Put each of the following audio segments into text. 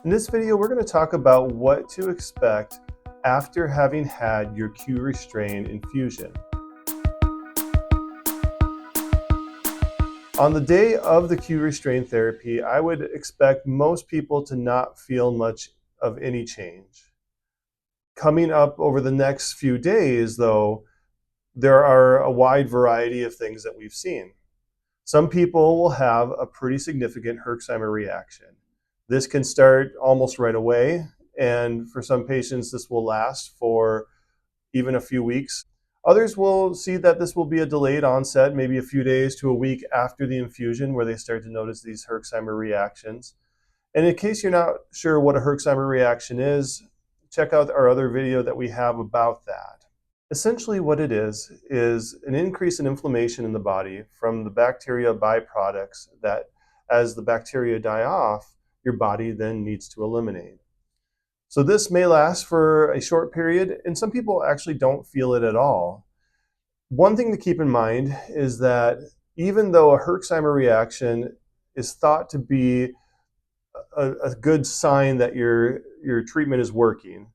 In this video, we're going to talk about what to expect after having had your Q-REstrain infusion. On the day of the Q-REstrain therapy, I would expect most people to not feel much of any change. Coming up over the next few days, though, there are a wide variety of things that we've seen. Some people will have a pretty significant Herxheimer reaction. This can start almost right away, and for some patients, this will last for even a few weeks. Others will see that this will be a delayed onset, maybe a few days to a week after the infusion, where they start to notice these Herxheimer reactions. And in case you're not sure what a Herxheimer reaction is, check out our other video that we have about that. Essentially what it is an increase in inflammation in the body from the bacteria byproducts that, as the bacteria die off, your body then needs to eliminate. So this may last for a short period, and some people actually don't feel it at all. One thing to keep in mind is that even though a Herxheimer reaction is thought to be a good sign that your treatment is working,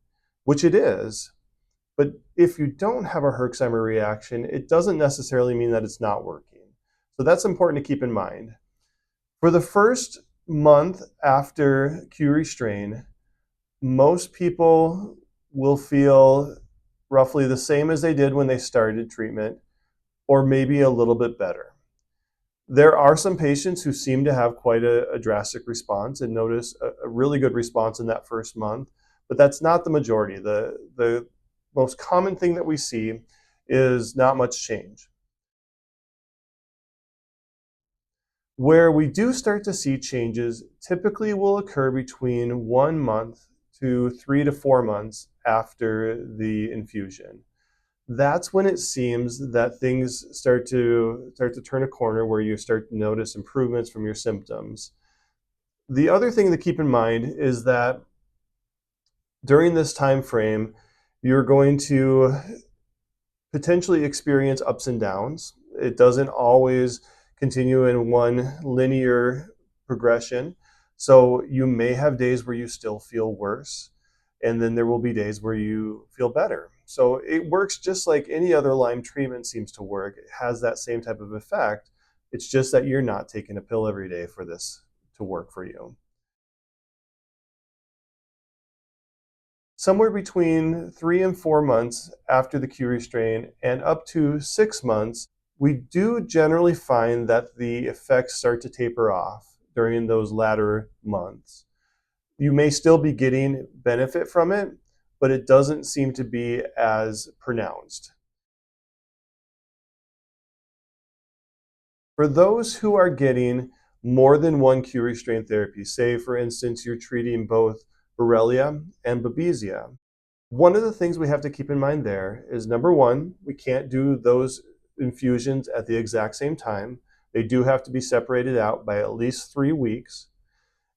which it is, but if you don't have a Herxheimer reaction, it doesn't necessarily mean that it's not working. So that's important to keep in mind. For the first month after Q-REstrain, most people will feel roughly the same as they did when they started treatment, or maybe a little bit better. There are some patients who seem to have quite a drastic response and notice a really good response in that first month, but that's not the majority. The most common thing that we see is not much change. Where we do start to see changes typically will occur between 1 month to 3 to 4 months after the infusion. That's when it seems that things start to turn a corner, where you start to notice improvements from your symptoms. The other thing to keep in mind is that during this time frame, you're going to potentially experience ups and downs. It doesn't always continue in one linear progression. So you may have days where you still feel worse, and then there will be days where you feel better. So it works just like any other Lyme treatment seems to work. It has that same type of effect. It's just that you're not taking a pill every day for this to work for you. Somewhere between 3 and 4 months after the Q-REstrain and up to 6 months, we do generally find that the effects start to taper off during those latter months. You may still be getting benefit from it, but it doesn't seem to be as pronounced. For those who are getting more than one Q-REstrain therapy, say for instance you're treating both Borrelia and Babesia, one of the things we have to keep in mind there is, number one, we can't do those infusions at the exact same time. They do have to be separated out by at least 3 weeks.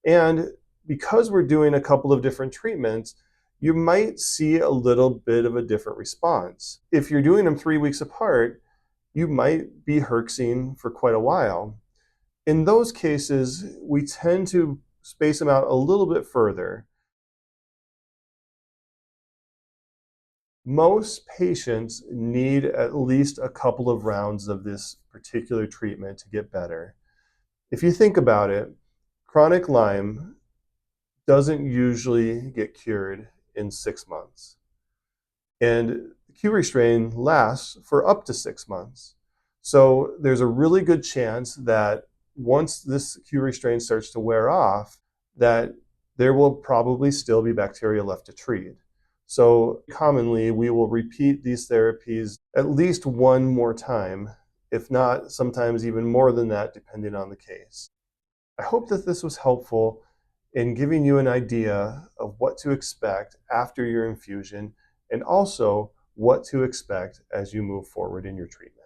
And because we're doing a couple of different treatments, you might see a little bit of a different response. If you're doing them 3 weeks apart, you might be herxing for quite a while. In those cases, we tend to space them out a little bit further. Most patients need at least a couple of rounds of this particular treatment to get better. If you think about it, chronic Lyme doesn't usually get cured in 6 months. And Q-REstrain lasts for up to 6 months. So there's a really good chance that once this Q-REstrain starts to wear off, that there will probably still be bacteria left to treat. So commonly, we will repeat these therapies at least one more time, if not sometimes even more than that, depending on the case. I hope that this was helpful in giving you an idea of what to expect after your infusion, and also what to expect as you move forward in your treatment.